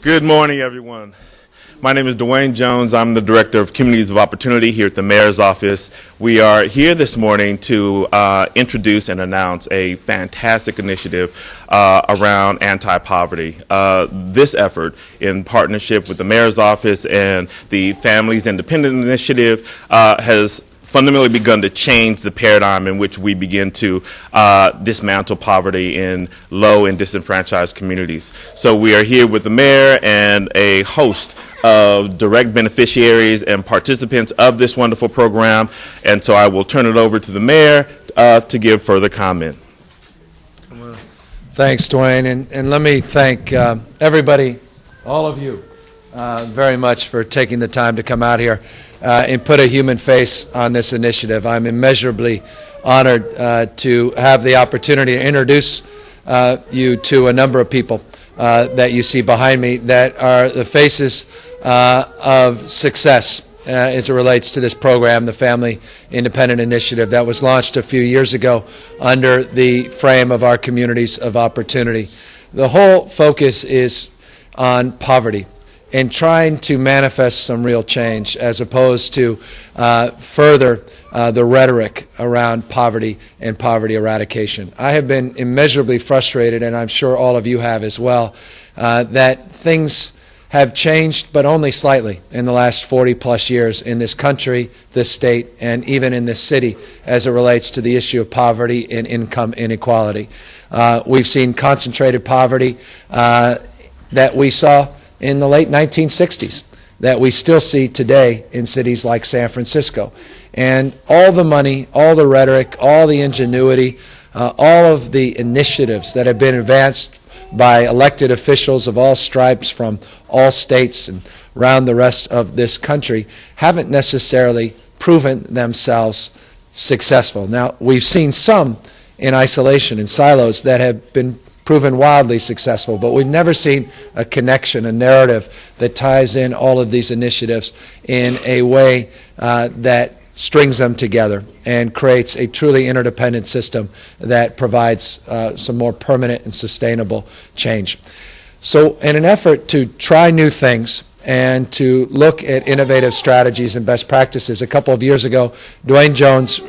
Good morning, everyone. My name is Dwayne Jones. I'm the Director of Communities of Opportunity here at the Mayor's Office. We are here this morning to introduce and announce a fantastic initiative around anti-poverty. This effort, in partnership with the Mayor's Office and the Families Independent Initiative, has fundamentally begun to change the paradigm in which we begin to dismantle poverty in low and disenfranchised communities. So we are here with the mayor and a host of direct beneficiaries and participants of this wonderful program. And so I will turn it over to the mayor to give further comment. Thanks, Dwayne. And let me thank everybody, all of you, very much for taking the time to come out here and put a human face on this initiative. I'm immeasurably honored to have the opportunity to introduce you to a number of people that you see behind me that are the faces of success as it relates to this program, the Family Independent Initiative that was launched a few years ago under the frame of our Communities of Opportunity. The whole focus is on poverty and trying to manifest some real change as opposed to further the rhetoric around poverty and poverty eradication. I have been immeasurably frustrated, and I'm sure all of you have as well, that things have changed, but only slightly, in the last 40-plus years in this country, this state, and even in this city as it relates to the issue of poverty and income inequality. We've seen concentrated poverty that we saw in the late 1960s that we still see today in cities like San Francisco. And all the money, all the rhetoric, all the ingenuity, all of the initiatives that have been advanced by elected officials of all stripes from all states and around the rest of this country haven't necessarily proven themselves successful. Now, we've seen some in isolation, in silos, that have been proven wildly successful, but we've never seen a connection, a narrative that ties in all of these initiatives in a way that strings them together and creates a truly interdependent system that provides some more permanent and sustainable change. So in an effort to try new things and to look at innovative strategies and best practices, a couple of years ago, Dwayne Jones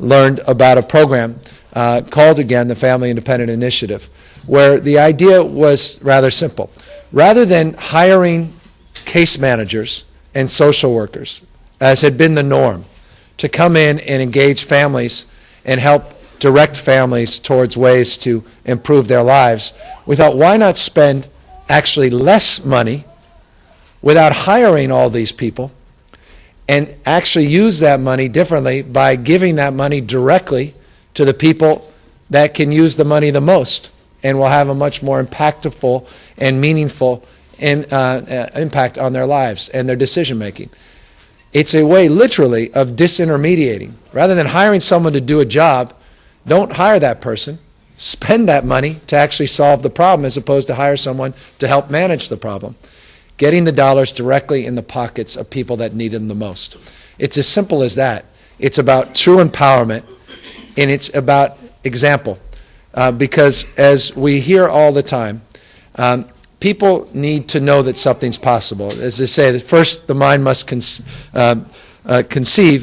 learned about a program called, again, the Family Independent Initiative, where the idea was rather simple. Rather than hiring case managers and social workers, as had been the norm, to come in and engage families and help direct families towards ways to improve their lives, we thought, why not spend actually less money without hiring all these people and actually use that money differently by giving that money directly to the people that can use the money the most and will have a much more impactful and meaningful impact on their lives and their decision making. It's a way literally of disintermediating. Rather than hiring someone to do a job, don't hire that person. Spend that money to actually solve the problem as opposed to hire someone to help manage the problem. Getting the dollars directly in the pockets of people that need them the most. It's as simple as that. It's about true empowerment. And it's about example, because as we hear all the time, people need to know that something's possible. As they say, first the mind must conceive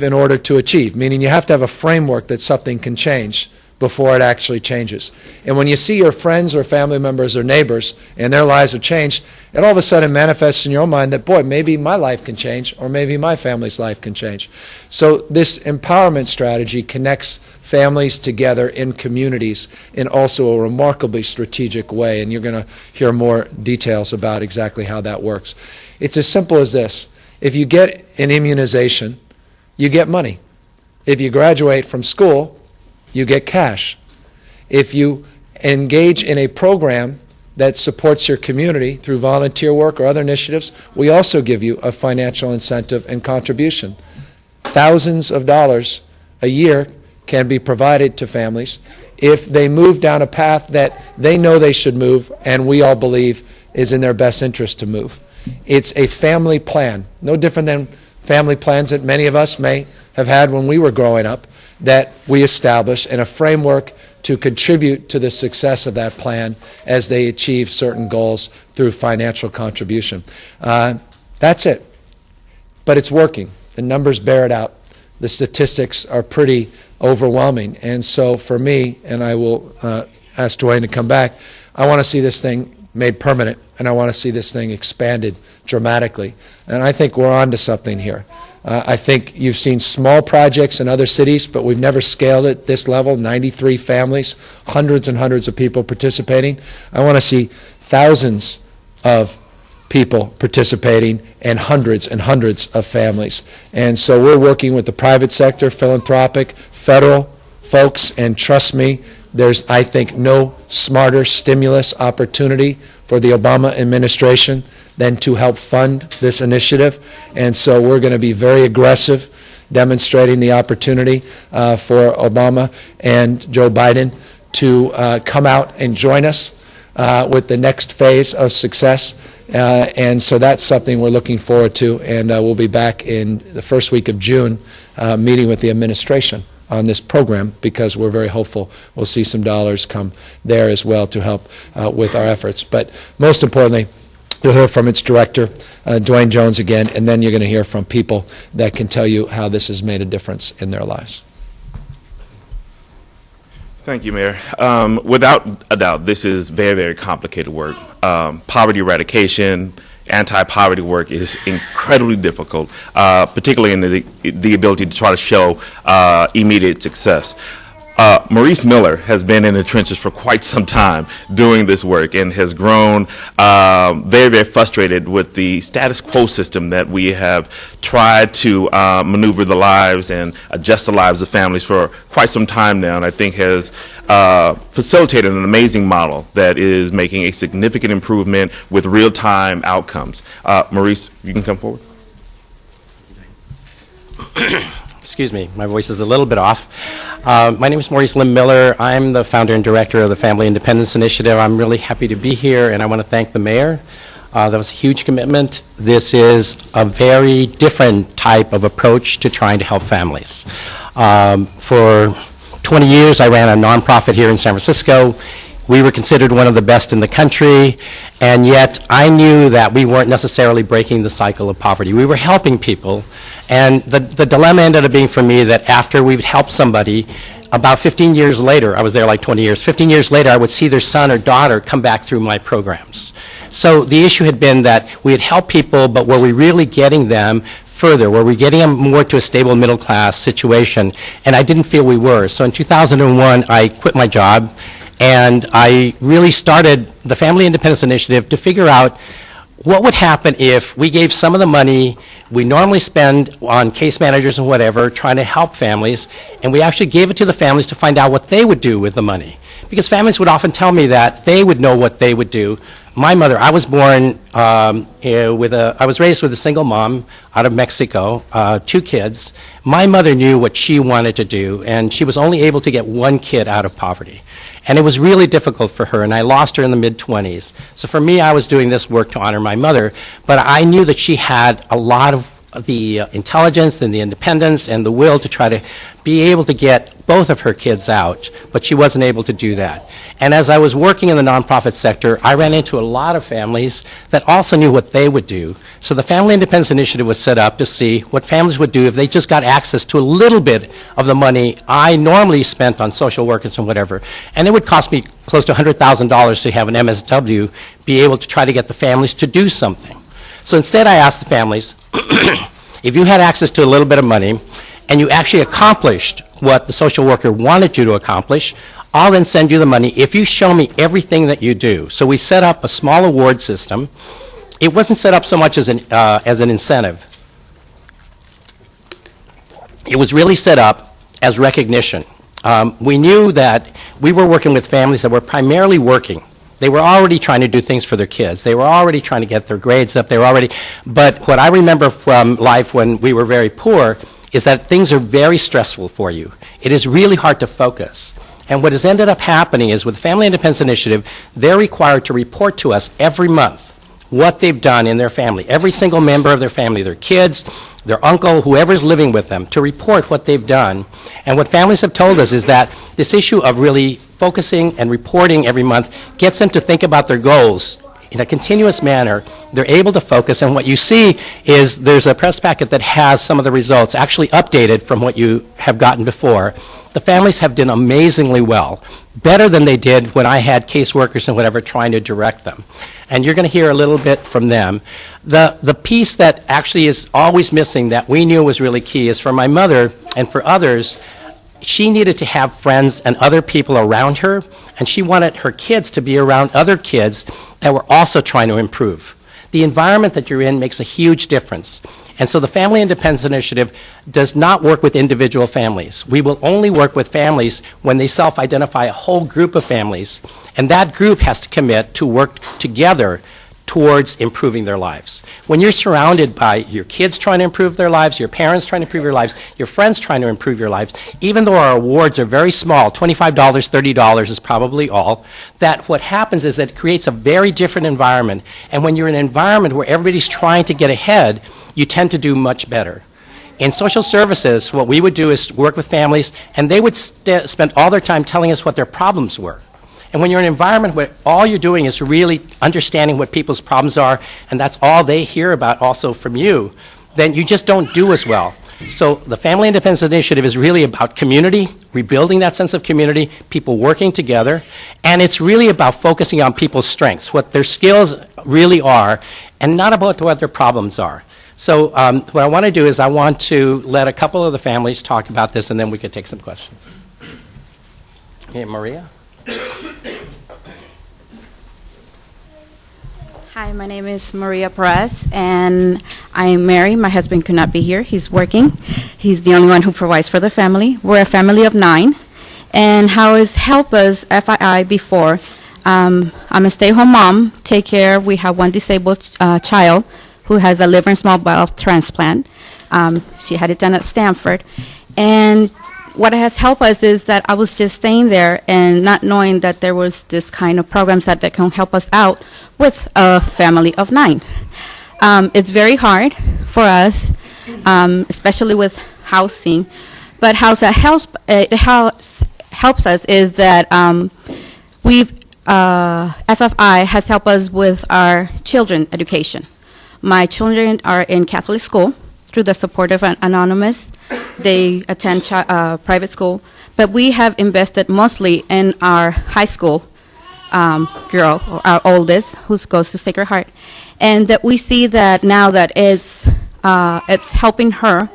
in order to achieve, meaning you have to have a framework that something can change before it actually changes. And when you see your friends or family members or neighbors and their lives have changed, it all of a sudden manifests in your own mind that, boy, maybe my life can change or maybe my family's life can change. So this empowerment strategy connects families together in communities in also a remarkably strategic way, and you're going to hear more details about exactly how that works. It's as simple as this. If you get an immunization, you get money. If you graduate from school, you get cash. If you engage in a program that supports your community through volunteer work or other initiatives, we also give you a financial incentive and contribution. Thousands of dollars a year can be provided to families if they move down a path that they know they should move and we all believe is in their best interest to move. It's a family plan, no different than family plans that many of us may have had when we were growing up, that we establish in a framework to contribute to the success of that plan as they achieve certain goals through financial contribution. That's it. But it's working. The numbers bear it out. The statistics are pretty overwhelming. And so for me, and I will ask Dwayne to come back, I want to see this thing made permanent, and I want to see this thing expanded dramatically. And I think we're on to something here. I think you've seen small projects in other cities, but we've never scaled it this level, 93 families, hundreds and hundreds of people participating. I want to see thousands of people participating and hundreds of families. And so we're working with the private sector, philanthropic, federal folks, and trust me, there's, I think, no smarter stimulus opportunity for the Obama administration than to help fund this initiative. And so we're going to be very aggressive, demonstrating the opportunity for Obama and Joe Biden to come out and join us with the next phase of success. And so that's something we're looking forward to. And we'll be back in the first week of June meeting with the administration on this program, because we're very hopeful we'll see some dollars come there as well to help with our efforts. But most importantly, you'll hear from its director, Dwayne Jones, again, and then you're going to hear from people that can tell you how this has made a difference in their lives. Thank you, Mayor. Without a doubt, this is very, very complicated work. Poverty eradication, anti-poverty work is incredibly difficult, particularly in the ability to try to show immediate success. Maurice Miller has been in the trenches for quite some time doing this work and has grown very, very frustrated with the status quo system that we have tried to maneuver the lives and adjust the lives of families for quite some time now, and I think has facilitated an amazing model that is making a significant improvement with real-time outcomes. Maurice, you can come forward. Excuse me, my voice is a little bit off. My name is Maurice Lim Miller. I'm the founder and director of the Family Independence Initiative. I'm really happy to be here, and I want to thank the mayor. That was a huge commitment. This is a very different type of approach to trying to help families. For 20 years, I ran a nonprofit here in San Francisco. We were considered one of the best in the country, and yet I knew that we weren't necessarily breaking the cycle of poverty. We were helping people, and the dilemma ended up being for me that after we'd helped somebody, about 15 years later, I was there like 20 years, 15 years later, I would see their son or daughter come back through my programs. So the issue had been that we had helped people, but were we really getting them further? Were we getting them more to a stable middle class situation? And I didn't feel we were. So in 2001, I quit my job, and I really started the Family Independence Initiative to figure out what would happen if we gave some of the money we normally spend on case managers and whatever, trying to help families, and we actually gave it to the families to find out what they would do with the money. Because families would often tell me that they would know what they would do. My mother, I was born I was raised with a single mom out of Mexico, 2 kids. My mother knew what she wanted to do, and she was only able to get 1 kid out of poverty. And it was really difficult for her, and I lost her in the mid-20s. So for me, I was doing this work to honor my mother, but I knew that she had a lot of the intelligence and the independence and the will to try to be able to get both of her kids out, but she wasn't able to do that. And as I was working in the nonprofit sector, I ran into a lot of families that also knew what they would do. So the Family Independence Initiative was set up to see what families would do if they just got access to a little bit of the money I normally spent on social workers and whatever. And it would cost me close to $100,000 to have an MSW be able to try to get the families to do something. So instead I asked the families, if you had access to a little bit of money and you actually accomplished what the social worker wanted you to accomplish, I'll then send you the money if you show me everything that you do. So we set up a small award system. It wasn't set up so much as an incentive. It was really set up as recognition. We knew that we were working with families that were primarily working. They were already trying to do things for their kids. They were already trying to get their grades up. But what I remember from life when we were very poor is that things are very stressful for you. It is really hard to focus. And what has ended up happening is with the Family Independence Initiative, they're required to report to us every month what they've done in their family, every single member of their family, their kids, their uncle, whoever's living with them, to report what they've done. And what families have told us is that this issue of really focusing and reporting every month gets them to think about their goals in a continuous manner. They're able to focus, and what you see is there's a press packet that has some of the results actually updated from what you have gotten before. The families have done amazingly well, better than they did when I had caseworkers and whatever trying to direct them. And you're going to hear a little bit from them. The piece that actually is always missing that we knew was really key is for my mother and for others. She needed to have friends and other people around her, and she wanted her kids to be around other kids that were also trying to improve. The environment that you're in makes a huge difference. And so the Family Independence Initiative does not work with individual families. We will only work with families when they self-identify a whole group of families, and that group has to commit to work together towards improving their lives. When you're surrounded by your kids trying to improve their lives, your parents trying to improve your lives, your friends trying to improve your lives, even though our awards are very small, $25, $30 is probably all, that what happens is that it creates a very different environment. And when you're in an environment where everybody's trying to get ahead, you tend to do much better. In social services, what we would do is work with families, and they would spend all their time telling us what their problems were. And when you're in an environment where all you're doing is really understanding what people's problems are, and that's all they hear about also from you, then you just don't do as well. So the Family Independence Initiative is really about community, rebuilding that sense of community, people working together, and it's really about focusing on people's strengths, what their skills really are, and not about what their problems are. So what I want to do is I want to let a couple of the families talk about this, and then we could take some questions. Okay, Maria? Hi, my name is Maria Perez, and I'm married. My husband could not be here. He's working. He's the only one who provides for the family. We're a family of 9. And how it's helped us, FII, before, I'm a stay-home mom, take care. We have one disabled child who has a liver and small bowel transplant. She had it done at Stanford. And what has helped us is that I was just staying there and not knowing that there was this kind of programs that can help us out with a family of 9. It's very hard for us, especially with housing. But how that helps us is that FFI has helped us with our children education. My children are in Catholic school through the support of Anonymous. They attend private school, but we have invested mostly in our high school girl, or our oldest, who goes to Sacred Heart, and that we see that now that it's helping her,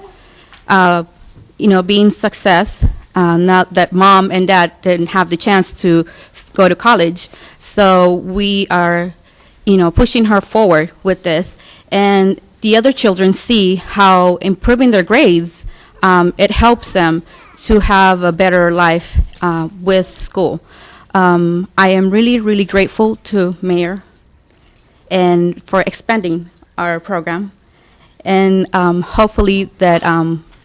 being success. Now that mom and dad didn't have the chance to go to college, so we are, pushing her forward with this, and the other children see how improving their grades, it helps them to have a better life with school. I am really, really grateful to Mayor and for expanding our program, and hopefully that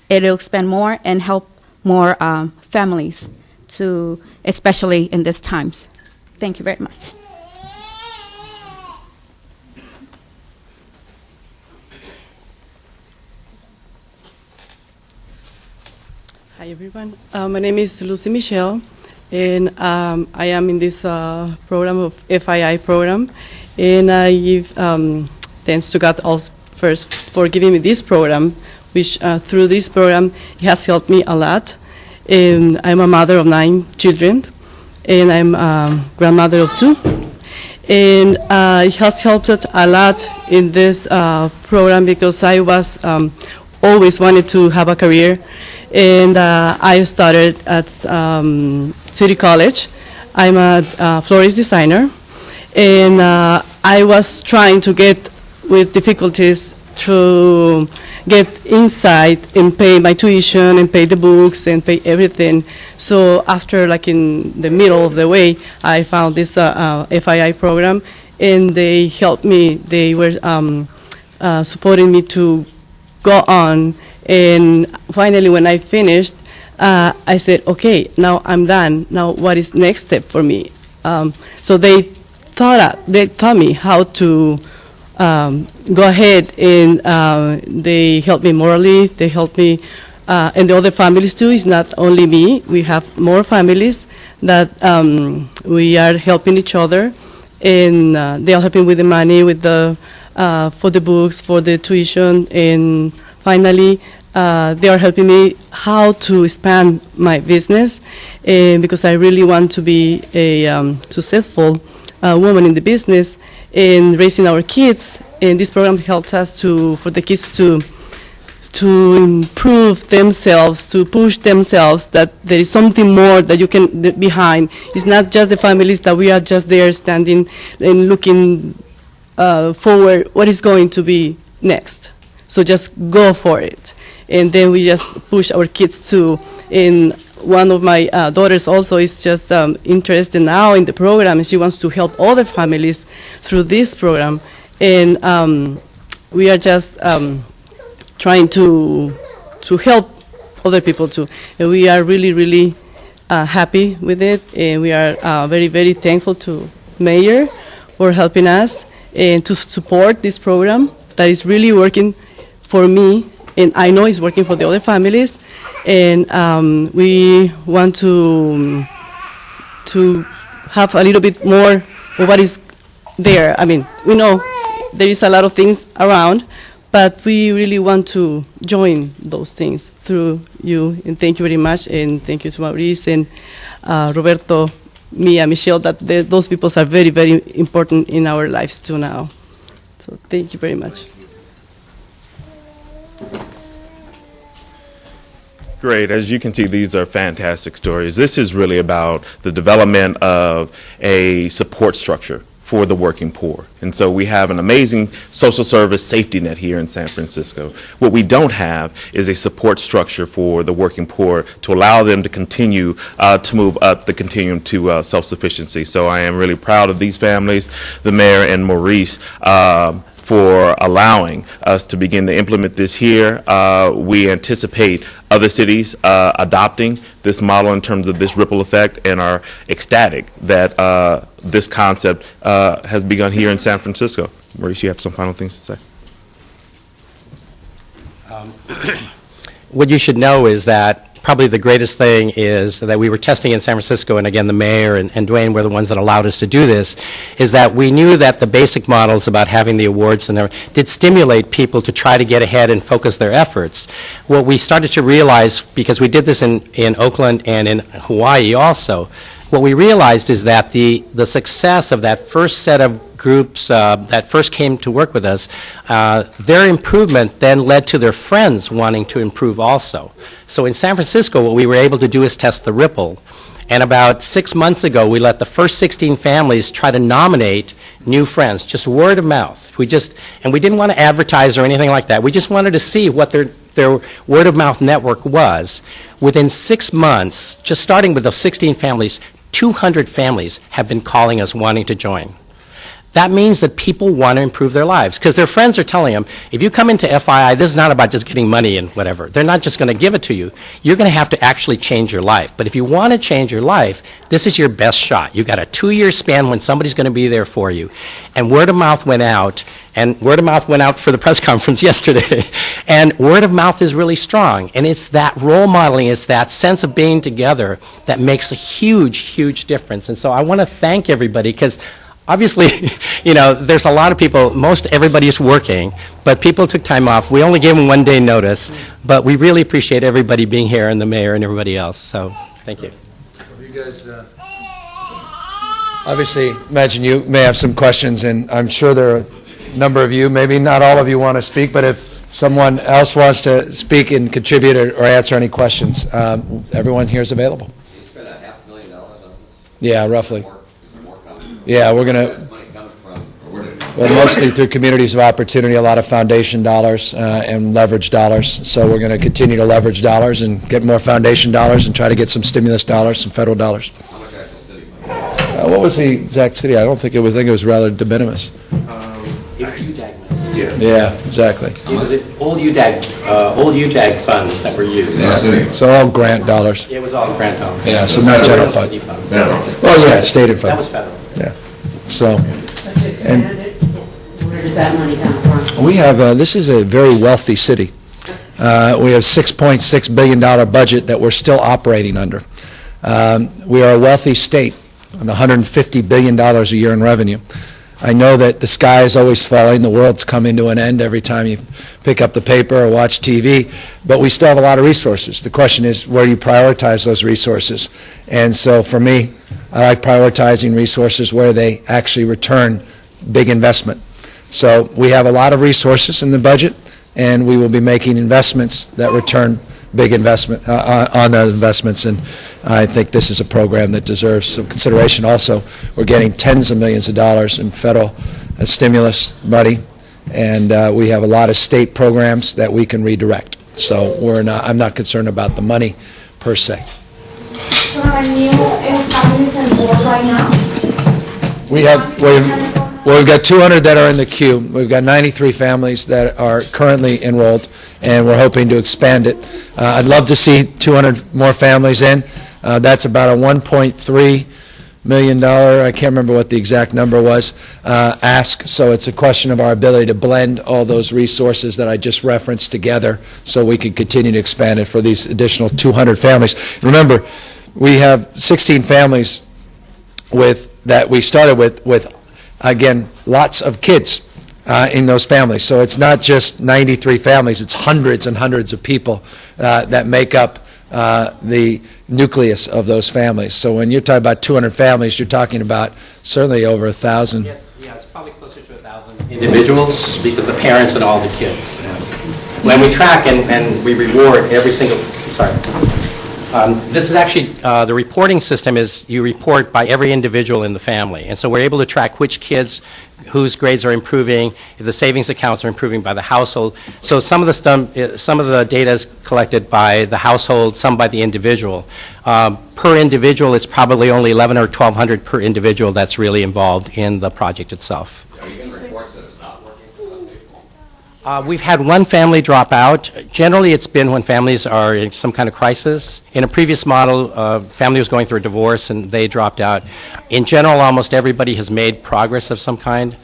it'll expand more and help more families, to especially in these times. Thank you very much. Hi everyone, my name is Lucy Michelle, and I am in this program of FII program, and I give thanks to God also first for giving me this program, which through this program it has helped me a lot. And I'm a mother of 9 children, and I'm a grandmother of 2, and it has helped us a lot in this program because I was always wanted to have a career. And I started at City College. I'm a florist designer, and I was trying to get with difficulties to get inside and pay my tuition and pay the books and pay everything. So after, like in the middle of the way, I found this FII program, and they helped me. They were supporting me to go on. And finally, when I finished, I said, okay, now I'm done. Now what is next step for me? So they taught me how to go ahead and they help me morally. They help me, and the other families too. It's not only me. We have more families that we are helping each other, and they are helping with the money, with the for the books, for the tuition, and finally they are helping me how to expand my business, because I really want to be a successful woman in the business and raising our kids. And this program helps us for the kids to improve themselves, to push themselves, that there is something more that you can behind. It's not just the families that we are just there standing and looking forward what is going to be next. So just go for it. And then we just push our kids too. And one of my daughters also is just interested now in the program, and she wants to help other families through this program. And we are just trying to help other people too. And we are really, really happy with it. And we are very, very thankful to Mayor for helping us and to support this program that is really working for me, and I know it's working for the other families. And we want to have a little bit more of what is there. I mean, we know there is a lot of things around, but we really want to join those things through you. And thank you very much. And thank you to Maurice and Roberto, Mia, Michelle, that those people are very, very important in our lives too now. So thank you very much. Great. As you can see, these are fantastic stories. This is really about the development of a support structure for the working poor. And so we have an amazing social service safety net here in San Francisco. What we don't have is a support structure for the working poor to allow them to continue to move up the continuum to self-sufficiency. So I am really proud of these families, the mayor and Maurice, for allowing us to begin to implement this here. We anticipate other cities adopting this model in terms of this ripple effect, and are ecstatic that this concept has begun here in San Francisco. Maurice, you have some final things to say? What you should know is that probably the greatest thing is that we were testing in San Francisco, and again, the mayor and Dwayne were the ones that allowed us to do this, is that we knew that the basic models about having the awards and everything did stimulate people to try to get ahead and focus their efforts. What we started to realize, because we did this in Oakland and in Hawaii also, what we realized is that the success of that first set of groups that first came to work with us, their improvement then led to their friends wanting to improve also. So in San Francisco, what we were able to do is test the ripple. And about 6 months ago, we let the first 16 families try to nominate new friends, just word of mouth. And we didn't want to advertise or anything like that. We just wanted to see what their word of mouth network was. Within 6 months, just starting with those 16 families, 200 families have been calling us wanting to join. That means that people want to improve their lives, because their friends are telling them, if you come into FII, this is not about just getting money and whatever. They're not just going to give it to you. You're going to have to actually change your life. But if you want to change your life, this is your best shot. You've got a 2-year span when somebody's going to be there for you. And word of mouth went out, and word of mouth went out for the press conference yesterday. And word of mouth is really strong. And it's that role modeling, it's that sense of being together that makes a huge, huge difference. And so I want to thank everybody, because obviously, there's a lot of people, most everybody's working, but people took time off. We only gave them 1 day notice, but we really appreciate everybody being here, and the mayor and everybody else. So, thank you. You guys, obviously, imagine you may have some questions, and I'm sure there are a number of you, maybe not all of you want to speak, but if someone else wants to speak and contribute or answer any questions, everyone here is available. You spent $500,000 on this? Yeah, roughly. More coming? Yeah, we're going Where to, does money come from? Or where did it well, mostly through communities of opportunity, a lot of foundation dollars and leverage dollars. So we're going to continue to leverage dollars and get more foundation dollars and try to get some stimulus dollars, some federal dollars. How much actual city money? What was the exact city? I think it was rather de minimis. It was UDAG money. Yeah, exactly. It was old UDAG funds that were used. Yeah. So all grant dollars. It was all grant dollars. Yeah, so not general fund. City fund. Oh, yeah, state and fund. That was federal. Yeah. So, Let's expand it. Where does does that money come from? We have, this is a very wealthy city. We have $6.6 billion budget that we're still operating under. We are a wealthy state with $150 billion a year in revenue. I know that the sky is always falling, the world's coming to an end every time you pick up the paper or watch TV, but we still have a lot of resources. The question is, where do you prioritize those resources? And so for me, I like prioritizing resources where they actually return big investment. So we have a lot of resources in the budget, and we will be making investments that return big investment on those investments, and I think this is a program that deserves some consideration. Also, we're getting tens of millions of dollars in federal stimulus money, and we have a lot of state programs that we can redirect. So I'm not concerned about the money per se. So are new families enrolled right now? We've got 200 that are in the queue. We've got 93 families that are currently enrolled, and we're hoping to expand it. I'd love to see 200 more families in. That's about a $1.3 million, I can't remember what the exact number was, ask. So it's a question of our ability to blend all those resources that I just referenced together so we can continue to expand it for these additional 200 families. Remember, we have 16 families that we started with, again, lots of kids in those families. So it's not just 93 families, it's hundreds and hundreds of people that make up the nucleus of those families. So when you're talking about 200 families, you're talking about certainly over 1,000. Yes, yeah, it's probably closer to 1,000 individuals because the parents and all the kids. When we track and we reward every single, this is actually, the reporting system is you report by every individual in the family. And so we're able to track which kids, whose grades are improving, if the savings accounts are improving by the household. So some of the data is collected by the household, some by the individual. Per individual, it's probably only 1,100 or 1,200 per individual that's really involved in the project itself. Are you getting reports that it's not working for some people? We've had one family drop out. Generally, it's been when families are in some kind of crisis. In a previous model, a family was going through a divorce and they dropped out. In general, almost everybody has made progress of some kind,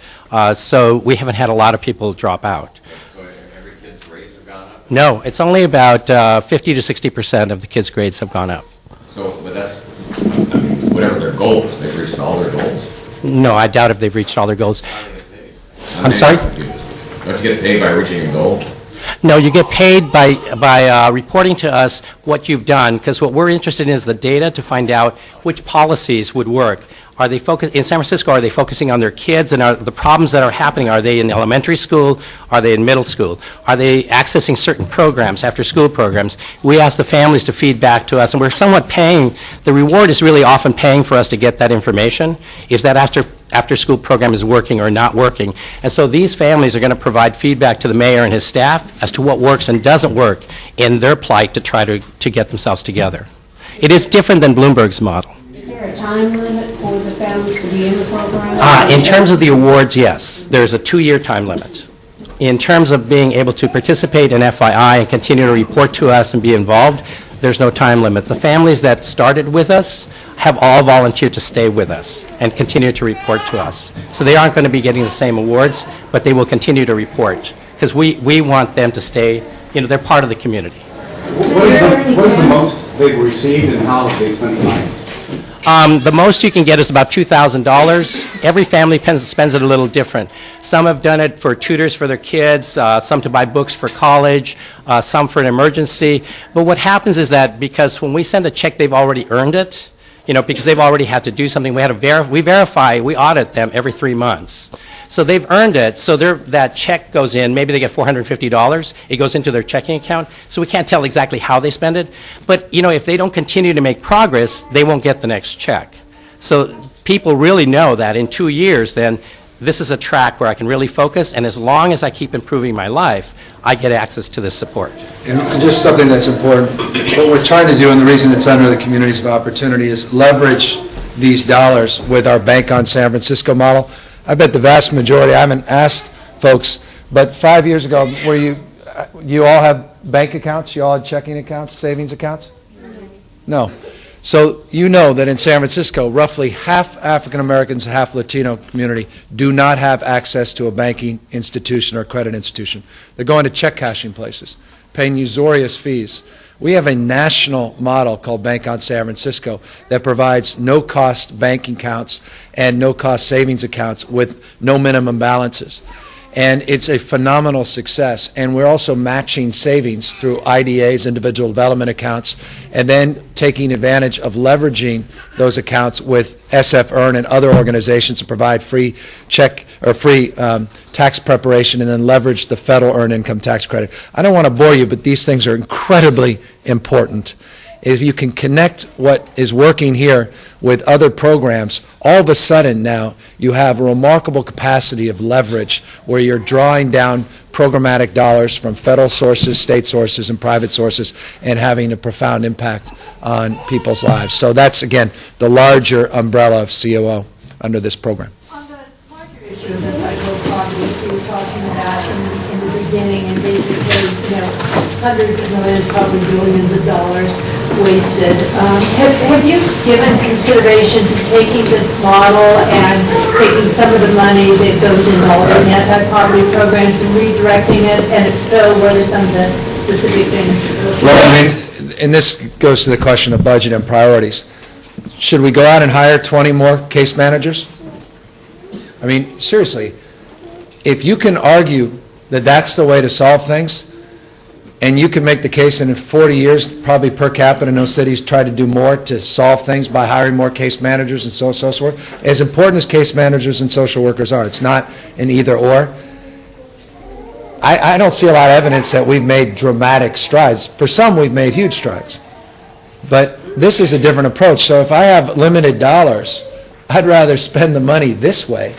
so we haven't had a lot of people drop out. So every kid's grades have gone up? No, it's only about 50 to 60% of the kids' grades have gone up. So, but that's, I mean, whatever their goal is, they've reached all their goals? No, I doubt if they've reached all their goals. How do they get paid? I'm sorry? Don't you get paid by reaching a goal? No, you get paid by reporting to us what you've done, because what we're interested in is the data to find out which policies would work. Are they in San Francisco, are they focusing on their kids and are the problems that are happening? Are they in elementary school? Are they in middle school? Are they accessing certain programs, after school programs? We ask the families to feed back to us, and we're somewhat paying. The reward is really often paying for us to get that information. Is that after school program is working or not working? And so these families are going to provide feedback to the mayor and his staff as to what works and doesn't work in their plight to try to get themselves together. It is different than Bloomberg's model. Is there a time limit for the families to be in the program? In terms of the awards, yes. There's a 2-year time limit. In terms of being able to participate in FII and continue to report to us and be involved, there's no time limit. The families that started with us have all volunteered to stay with us and continue to report to us. So they aren't going to be getting the same awards, but they will continue to report because we want them to stay, they're part of the community. What is the most they've received and how have they spent the money? The most you can get is about $2,000. Every family spends it a little different. Some have done it for tutors for their kids, some to buy books for college, some for an emergency. But what happens is that because when we send a check, they've already earned it, because they've already had to do something. We audit them every 3 months. So they've earned it, so that check goes in, maybe they get $450, it goes into their checking account, so we can't tell exactly how they spend it. But, if they don't continue to make progress, they won't get the next check. So people really know that in 2 years, then, this is a track where I can really focus, and as long as I keep improving my life, I get access to this support. And just something that's important, what we're trying to do, and the reason it's under the Communities of Opportunity, is leverage these dollars with our Bank on San Francisco model. I bet the vast majority, I haven't asked folks, but 5 years ago, you all have bank accounts? You all had checking accounts, savings accounts? No. So you know that in San Francisco, roughly half African Americans, half Latino community do not have access to a banking institution or credit institution. They're going to check cashing places, paying usurious fees. We have a national model called Bank on San Francisco that provides no-cost banking accounts and no-cost savings accounts with no minimum balances. And it's a phenomenal success. And we're also matching savings through IDAs, individual development accounts, and then taking advantage of leveraging those accounts with SF Earn and other organizations to provide free check or free tax preparation and then leverage the federal earned income tax credit. I don't want to bore you, but these things are incredibly important. If you can connect what is working here with other programs, all of a sudden now you have a remarkable capacity of leverage where you're drawing down programmatic dollars from federal sources, state sources, and private sources and having a profound impact on people's lives. So that's, again, the larger umbrella of COO under this program. On the larger issue of the cycle of poverty, you were talking about in the beginning, and basically, hundreds of millions, probably billions of dollars wasted. Have you given consideration to taking this model and taking some of the money that goes into all those anti-poverty programs and redirecting it? And if so, what are some of the specific things? Well, I mean, and this goes to the question of budget and priorities. Should we go out and hire 20 more case managers? I mean, seriously, if you can argue that that's the way to solve things, and you can make the case that in 40 years, probably per capita in those cities try to do more to solve things by hiring more case managers and so forth. As important as case managers and social workers are, it's not an either or. I don't see a lot of evidence that we've made dramatic strides. For some, we've made huge strides. But this is a different approach. So if I have limited dollars, I'd rather spend the money this way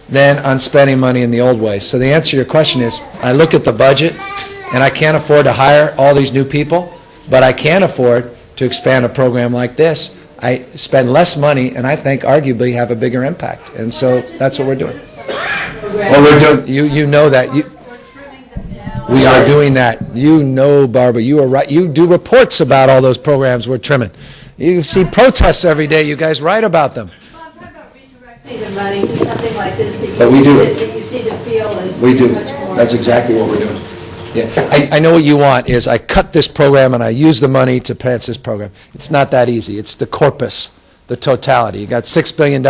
than on spending money in the old way. So the answer to your question is, I look at the budget, and I can't afford to hire all these new people, but I can afford to expand a program like this. I spend less money, and I think arguably have a bigger impact. And so that's what we're doing. Well, we're doing. You know that. We are doing that. You know, Barbara, you are right. You do reports about all those programs we're trimming. You see protests every day. You guys write about them. Well, I'm talking about redirecting the money to something like this that you, But we do. that you seem to feel is We do. much more. That's exactly what we're doing. Yeah, I know what you want is I cut this program and I use the money to pass this program. It's not that easy. It's the corpus, the totality. You got $6 billion,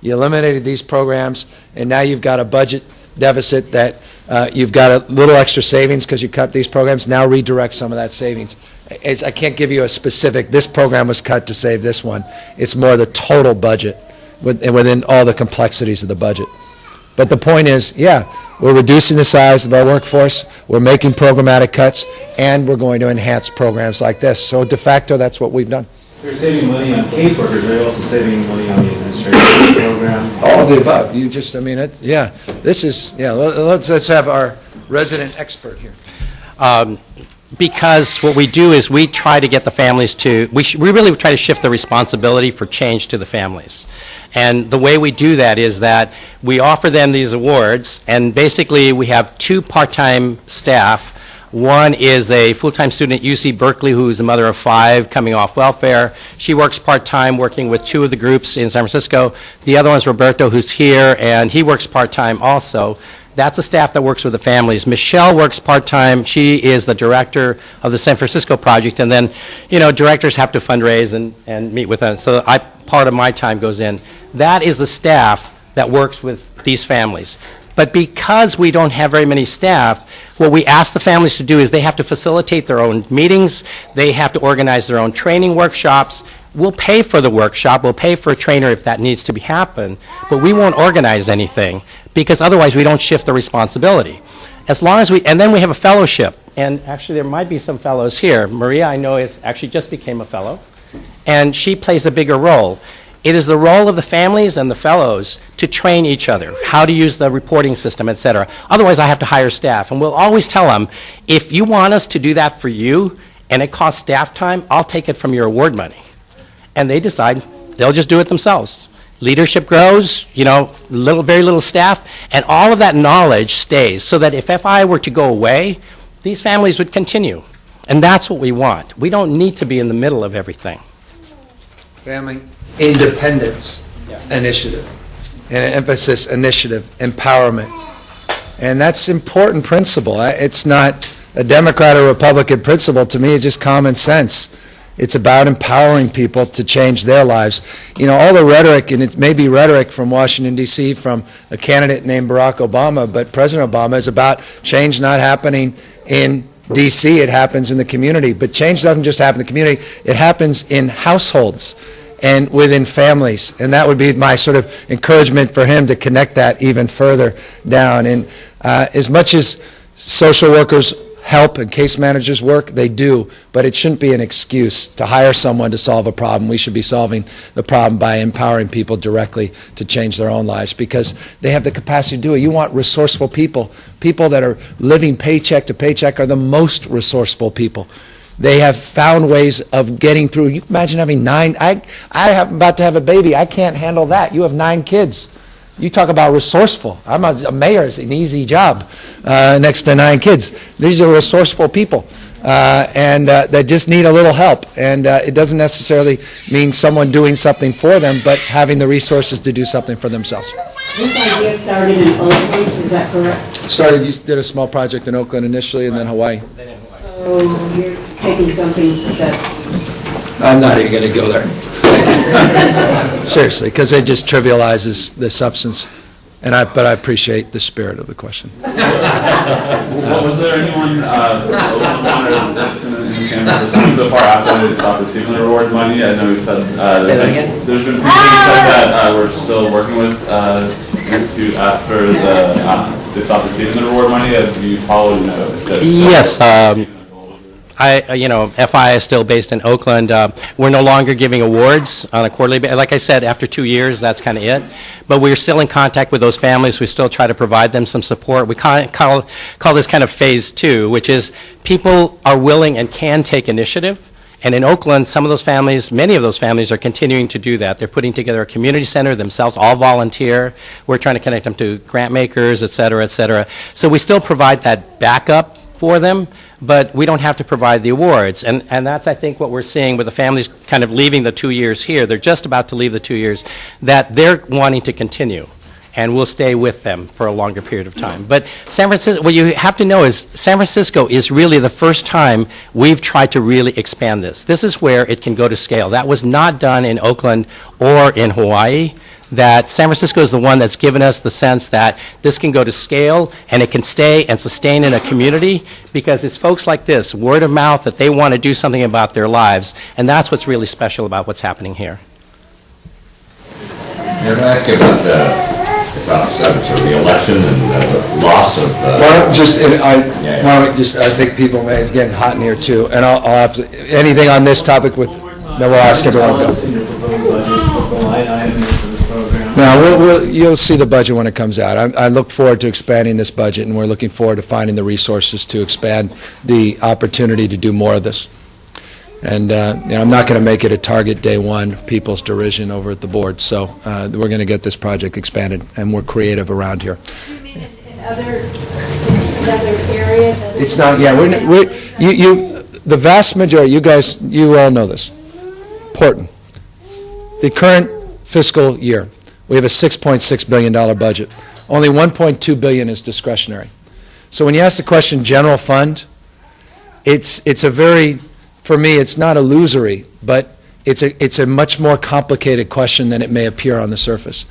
you eliminated these programs, and now you've got a budget deficit that you've got a little extra savings because you cut these programs. Now redirect some of that savings. I can't give you a specific, this program was cut to save this one. It's more the total budget within all the complexities of the budget. But the point is, yeah, we're reducing the size of our workforce, we're making programmatic cuts, and we're going to enhance programs like this. So de facto, that's what we've done. You're saving money on caseworkers, are you also saving money on the administration program? All of the above. You just, I mean, yeah, this is, yeah, let's have our resident expert here. Because what we do is we try to get the families to, we really try to shift the responsibility for change to the families. And the way we do that is that we offer them these awards, and basically we have 2 part-time staff. One is a full-time student at UC Berkeley who's a mother of 5 coming off welfare. She works part-time working with 2 of the groups in San Francisco. The other one's Roberto, who's here, and he works part-time also. That's the staff that works with the families. Michelle works part-time. She is the director of the San Francisco project, and then, you know, directors have to fundraise and meet with them. So part of my time goes in. That is the staff that works with these families. But because we don't have very many staff, what we ask the families to do is they have to facilitate their own meetings, they have to organize their own training workshops. We'll pay for the workshop, we'll pay for a trainer if that needs to happen, but we won't organize anything because otherwise we don't shift the responsibility. As long as and then we have a fellowship, and actually there might be some fellows here. Maria, I know, actually just became a fellow, and she plays a bigger role. It is the role of the families and the fellows to train each other, how to use the reporting system, et cetera. Otherwise, I have to hire staff. And we'll always tell them, if you want us to do that for you and it costs staff time, I'll take it from your award money. And they decide they'll just do it themselves. Leadership grows, you know, very little staff, and all of that knowledge stays so that if FI were to go away, these families would continue. And that's what we want. We don't need to be in the middle of everything. Family Independence Initiative. And an emphasis, initiative, empowerment. And that's important principle. It's not a Democrat or Republican principle. To me, it's just common sense. It's about empowering people to change their lives. You know, all the rhetoric, and it may be rhetoric from Washington, D.C., from a candidate named Barack Obama, but President Obama is about change not happening in D.C., it happens in the community. But change doesn't just happen in the community, it happens in households and within families. And that would be my sort of encouragement for him to connect that even further down. And as much as social workers help and case managers work, they do, but it shouldn't be an excuse to hire someone to solve a problem. We should be solving the problem by empowering people directly to change their own lives, because they have the capacity to do it. You want resourceful people. People that are living paycheck to paycheck are the most resourceful people. They have found ways of getting through. You can imagine having 9, I'm about to have a baby. I can't handle that. You have 9 kids. You talk about resourceful. I'm a mayor. It's an easy job next to 9 kids. These are resourceful people and that just need a little help. And it doesn't necessarily mean someone doing something for them, but having the resources to do something for themselves. This idea started in Oakland, is that correct? You did a small project in Oakland initially and then Hawaii. So you're taking something that... I'm not even going to go there. Seriously, because it just trivializes the substance. But I appreciate the spirit of the question. Was there anyone so far after they stopped receiving the reward money? I know you said Say that again? There's been people who said that we're still working with Institute after they stopped receiving the reward money. Have you followed? Yes. FI is still based in Oakland. We're no longer giving awards on a quarterly basis. Like I said, after 2 years, that's kind of it. But we're still in contact with those families. We still try to provide them some support. We call this kind of phase 2, which is people are willing and can take initiative. And in Oakland, some of those families, many of those families are continuing to do that. They're putting together a community center themselves, all volunteer. We're trying to connect them to grant makers, et cetera, et cetera. So we still provide that backup for them, but we don't have to provide the awards. And that's, I think, what we're seeing with the families kind of leaving the 2 years here. They're just about to leave the 2 years, that they're wanting to continue. And we'll stay with them for a longer period of time. But San Francisco, what you have to know is San Francisco is really the first time we've tried to really expand this. This is where it can go to scale. That was not done in Oakland or in Hawaii. That San Francisco is the one that's given us the sense that this can go to scale and it can stay and sustain in a community, because it's folks like this, word of mouth, that they want to do something about their lives, and that's what's really special about what's happening here. Can I ask you about the election and the loss of... I think people may, it's getting hot in here too, and I'll anything on this topic with, no, we'll ask everyone to go. Now, you'll see the budget when it comes out. I look forward to expanding this budget, and we're looking forward to finding the resources to expand the opportunity to do more of this. And I'm not going to make it a target day one of people's derision over at the board. So we're going to get this project expanded, and we're creative around here. You mean in other areas? It's not. Yeah, the vast majority. You all know this. Important. The current fiscal year, we have a $6.6 billion budget. Only $1.2 billion is discretionary. So when you ask the question, general fund, it's a very, for me, it's not illusory, but it's a much more complicated question than it may appear on the surface.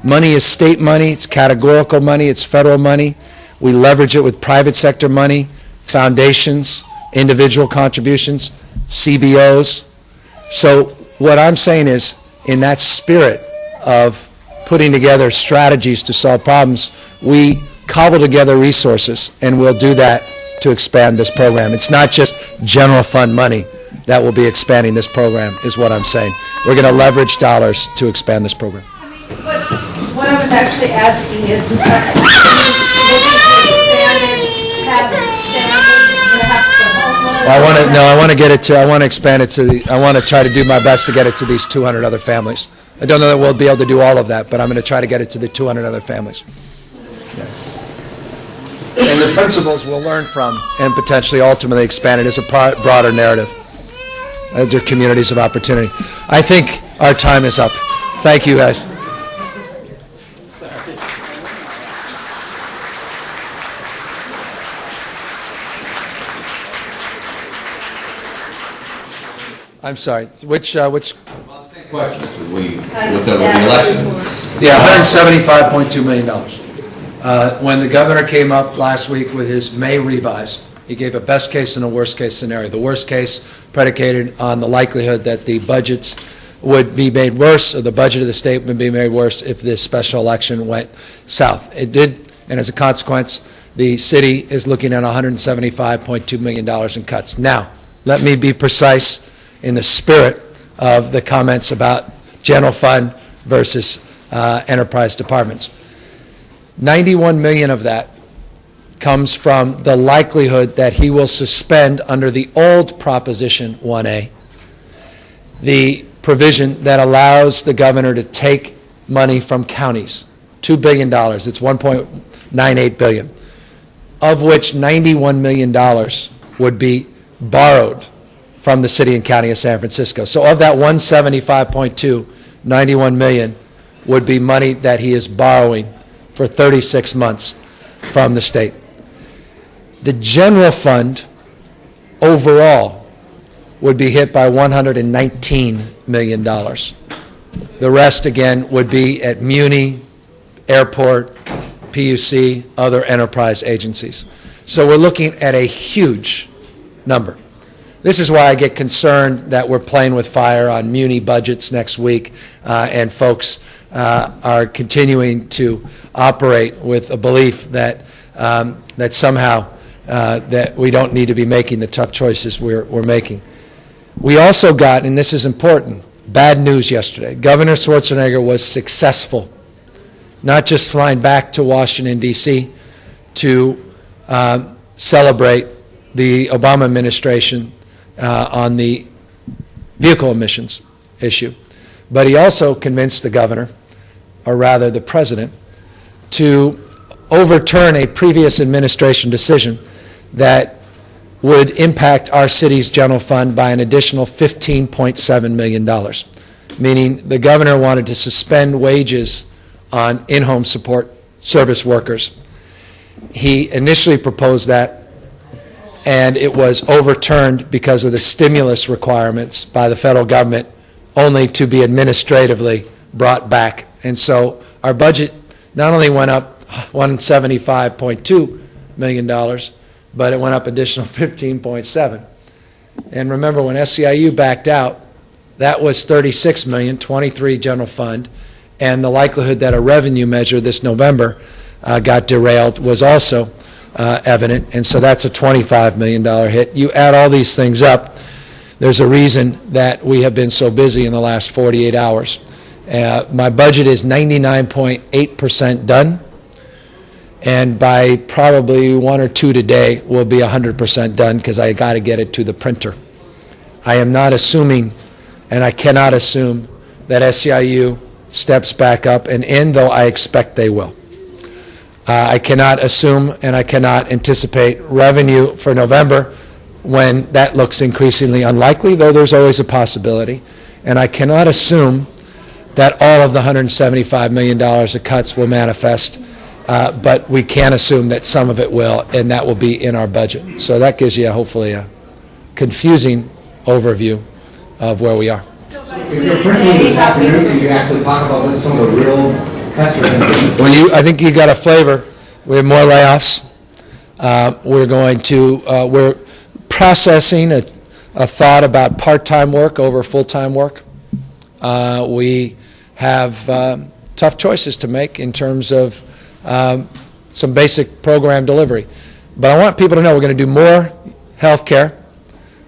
Money is state money, it's categorical money, it's federal money. We leverage it with private sector money, foundations, individual contributions, CBOs. So what I'm saying is, in that spirit of putting together strategies to solve problems, we cobble together resources, and we'll do that to expand this program. It's not just general fund money that will be expanding this program, is what I'm saying. We're going to leverage dollars to expand this program. What I was actually asking is, I want to get it to, I want to expand it to I want to try to do my best to get it to these 200 other families. I don't know that we'll be able to do all of that, but I'm going to try to get it to the 200 other families. Yeah. And the principles we'll learn from and potentially ultimately expand it as a broader narrative. their communities of opportunity. I think our time is up. Thank you, guys. I'm sorry. Which? Question, so with the election. Yeah, $175.2 million. When the governor came up last week with his May revise, he gave a best case and a worst case scenario. The worst case predicated on the likelihood that the budgets would be made worse, or the budget of the state would be made worse if this special election went south. It did, and as a consequence, the city is looking at $175.2 million in cuts. Now, let me be precise in the spirit of the comments about general fund versus enterprise departments. 91 million of that comes from the likelihood that he will suspend under the old Proposition 1A the provision that allows the governor to take money from counties, $2 billion. It's $1.98 billion, of which $91 million would be borrowed from the city and county of San Francisco. So of that 175.2, 91 million would be money that he is borrowing for 36 months from the state. The general fund overall would be hit by $119 million. The rest, again, would be at Muni, airport, PUC, other enterprise agencies. So we're looking at a huge number. This is why I get concerned that we're playing with fire on Muni budgets next week, and folks are continuing to operate with a belief that that somehow that we don't need to be making the tough choices we're making. We also got, and this is important, bad news yesterday. Governor Schwarzenegger was successful, not just flying back to Washington, D.C. to celebrate the Obama administration on the vehicle emissions issue. But he also convinced the governor, or rather the president, to overturn a previous administration decision that would impact our city's general fund by an additional $15.7 million, meaning the governor wanted to suspend wages on in-home support service workers. He initially proposed that, and it was overturned because of the stimulus requirements by the federal government, only to be administratively brought back. And so our budget not only went up $175.2 million, but it went up additional 15.7. And remember, when SEIU backed out, that was 36 million, 23 general fund, and the likelihood that a revenue measure this November got derailed was also evident, and so that's a $25 million hit. You add all these things up, there's a reason that we have been so busy in the last 48 hours. My budget is 99.8% done, and by probably 1 or 2 today, we'll be 100% done because I got to get it to the printer. I am not assuming, and I cannot assume, that SEIU steps back up and in, though I expect they will. I cannot assume and I cannot anticipate revenue for November when that looks increasingly unlikely, though there's always a possibility. And I cannot assume that all of the $175 million of cuts will manifest, but we can assume that some of it will, and that will be in our budget. So that gives you hopefully a confusing overview of where we are. If you're printing this afternoon, can you actually talk about what some of the real cuts are going to be? Well, I think you got a flavor. We have more layoffs. We're processing a thought about part-time work over full-time work. We have tough choices to make in terms of some basic program delivery. But I want people to know we're going to do more health care.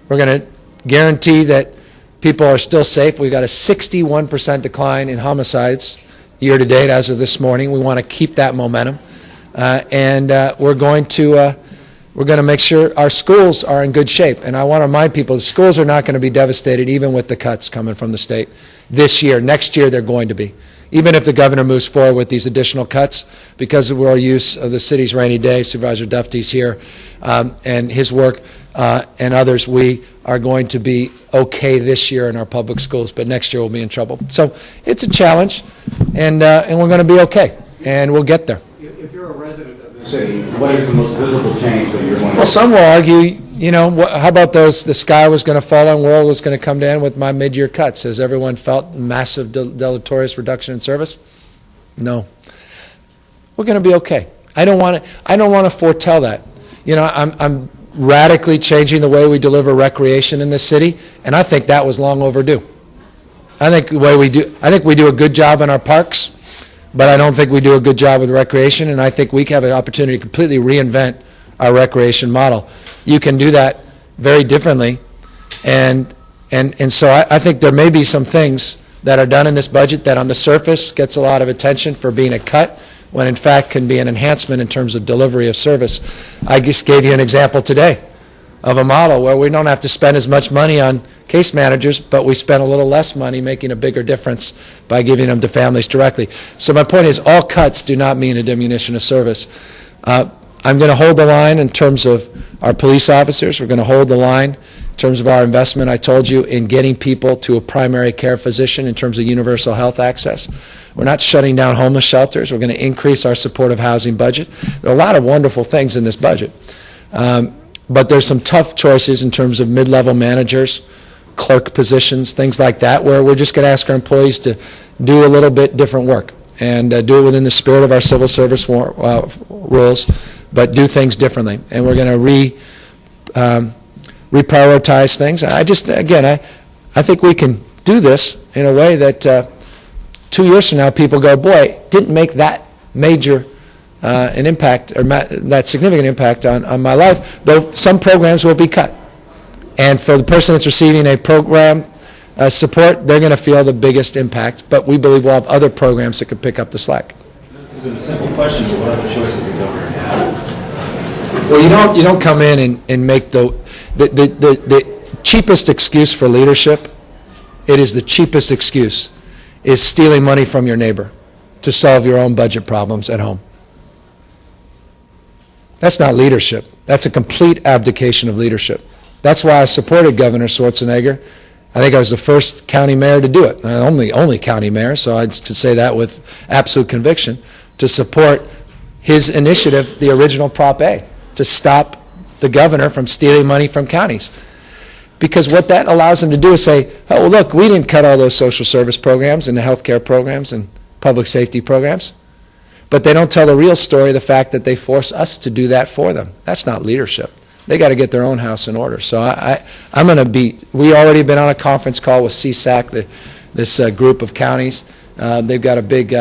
We're going to guarantee that people are still safe. We've got a 61% decline in homicides year to date as of this morning. We want to keep that momentum. And we're going to make sure our schools are in good shape. And I want to remind people the schools are not going to be devastated even with the cuts coming from the state this year. Next year they're going to be. even if the governor moves forward with these additional cuts, because of our use of the city's rainy day, Supervisor Duffy's here, and his work and others, we are going to be okay this year in our public schools, but next year we'll be in trouble. So it's a challenge, and we're going to be okay, and we'll get there. If you're a resident of the city, what is the most visible change that you're going to? Well, some will argue, you know, how about those, the sky was going to fall and world was going to come down with my mid-year cuts. Has everyone felt massive deleterious reduction in service? No. We're going to be okay. I don't want to foretell that. You know, I'm radically changing the way we deliver recreation in this city, and I think that was long overdue. I think we do a good job in our parks, but I don't think we do a good job with recreation, and I think we have an opportunity to completely reinvent our recreation model. You can do that very differently, and so I think there may be some things that are done in this budget that on the surface gets a lot of attention for being a cut, when in fact can be an enhancement in terms of delivery of service. I just gave you an example today of a model where we don't have to spend as much money on case managers, but we spend a little less money making a bigger difference by giving them to families directly. So my point is, all cuts do not mean a diminution of service. I'm going to hold the line in terms of our police officers. We're going to hold the line in terms of our investment, I told you, in getting people to a primary care physician in terms of universal health access. We're not shutting down homeless shelters. We're going to increase our supportive housing budget. There are a lot of wonderful things in this budget. But there's some tough choices in terms of mid-level managers, clerk positions, things like that, where we're just going to ask our employees to do a little bit different work and do it within the spirit of our civil service rules, but do things differently. And we're going to reprioritize things. I think we can do this in a way that 2 years from now people go, boy, didn't make that major an impact, or that significant impact on my life, though some programs will be cut. And for the person that's receiving a program support, they're going to feel the biggest impact, but we believe we'll have other programs that could pick up the slack. This isn't a simple question, but what other choices the governor have? Well, you don't come in and make the cheapest excuse for leadership. It is the cheapest excuse, is stealing money from your neighbor to solve your own budget problems at home. That's not leadership. That's a complete abdication of leadership. That's why I supported Governor Schwarzenegger. I think I was the first county mayor to do it. Only county mayor, so I'd to say that with absolute conviction, to support his initiative, the original Prop A, to stop the governor from stealing money from counties. Because what that allows him to do is say, oh, well, look, we didn't cut all those social service programs and the health care programs and public safety programs. But they don't tell the real story, the fact that they force us to do that for them. That's not leadership. They got to get their own house in order. So I'm going to be, we already been on a conference call with CSAC, this group of counties. They've got a big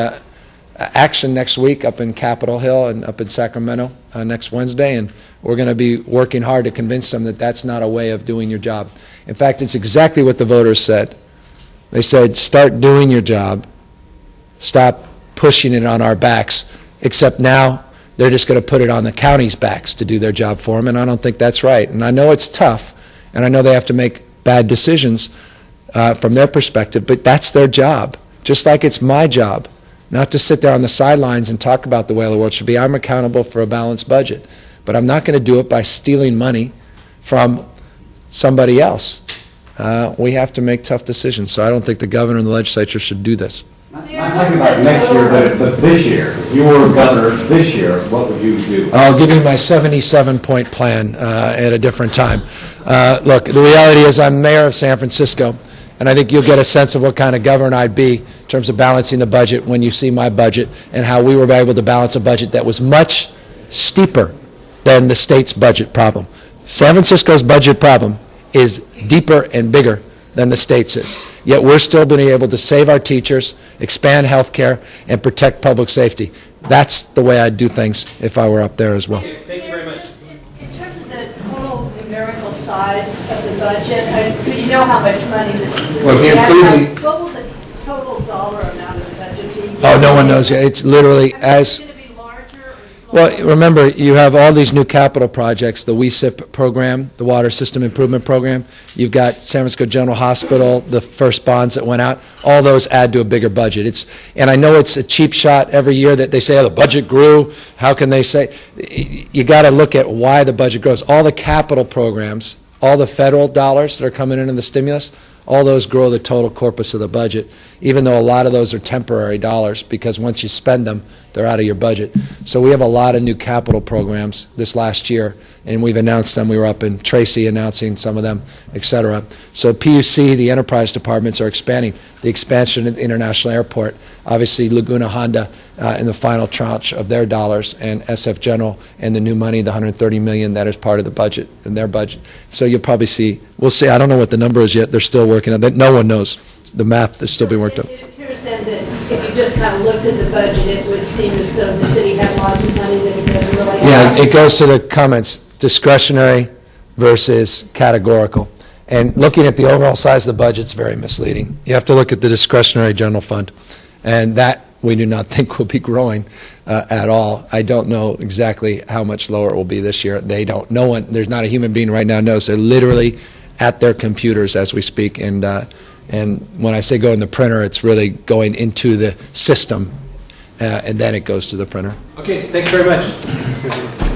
action next week up in Capitol Hill and up in Sacramento next Wednesday, and we're going to be working hard to convince them that that's not a way of doing your job. In fact, it's exactly what the voters said. They said, start doing your job, stop pushing it on our backs, except now they're just going to put it on the county's backs to do their job for them, and I don't think that's right. And I know it's tough, and I know they have to make bad decisions from their perspective, but that's their job, just like it's my job, not to sit there on the sidelines and talk about the way the world should be. I'm accountable for a balanced budget, but I'm not going to do it by stealing money from somebody else. We have to make tough decisions, so I don't think the governor and the legislature should do this. Not talking about next year, but this year. If you were governor this year, what would you do? I'll give you my 77-point plan at a different time. Look, the reality is I'm mayor of San Francisco, and I think you'll get a sense of what kind of governor I'd be in terms of balancing the budget when you see my budget and how we were able to balance a budget that was much steeper than the state's budget problem. San Francisco's budget problem is deeper and bigger than the state's is. Yet we're still being able to save our teachers, expand health care, and protect public safety. That's the way I'd do things if I were up there as well. Okay, thank you very much. In terms of the total numerical size of the budget, do you know how much money this Well, what will the total dollar amount of the budget be? Oh, no one knows yet. It's literally as... Is it going to be larger or Well, remember, you have all these new capital projects, the WSIP program, the Water System Improvement Program. You've got San Francisco General Hospital, the first bonds that went out. All those add to a bigger budget. And I know it's a cheap shot every year that they say, oh, the budget grew. How can they say? You got to look at why the budget grows. All the capital programs, all the federal dollars that are coming in the stimulus, all those grow the total corpus of the budget, even though a lot of those are temporary dollars, because once you spend them, they're out of your budget. So we have a lot of new capital programs this last year, and we've announced them. We were up in Tracy announcing some of them, et cetera. So PUC, the enterprise departments are expanding. The expansion at the International Airport, obviously Laguna Honda in the final tranche of their dollars, and SF General and the new money, the $130 million that is part of the budget, in their budget. So you'll probably see, we'll see, I don't know what the number is yet. They're still working on that. No one knows. The math is still being worked out. It appears then that if you just kind of looked at the budget, it would seem as though the city had lots of money that it doesn't really have. Yeah, it goes to the comments, discretionary versus categorical. And looking at the overall size of the budget is very misleading. You have to look at the discretionary general fund, and that we do not think will be growing at all. I don't know exactly how much lower it will be this year. They don't. No one, there's not a human being right now knows. They're literally at their computers as we speak, and when I say go in the printer, it's really going into the system, and then it goes to the printer. Okay, thanks very much.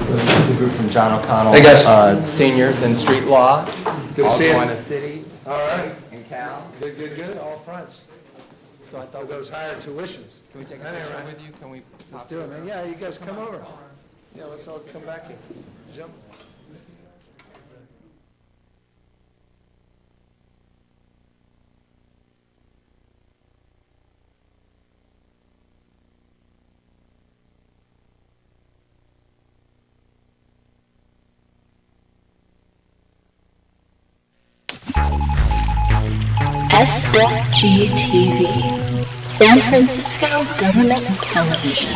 So this is a group from John O'Connell. Hey guys. Seniors in street law. Good to see you. All City. All right. And Cal. Good. All fronts. So I thought those higher tuitions. Can we take a picture with you? Can we? Let's do it, man. Yeah, you guys come over. Yeah, let's all come back here. Jump. SFG TV, San Francisco Government Television.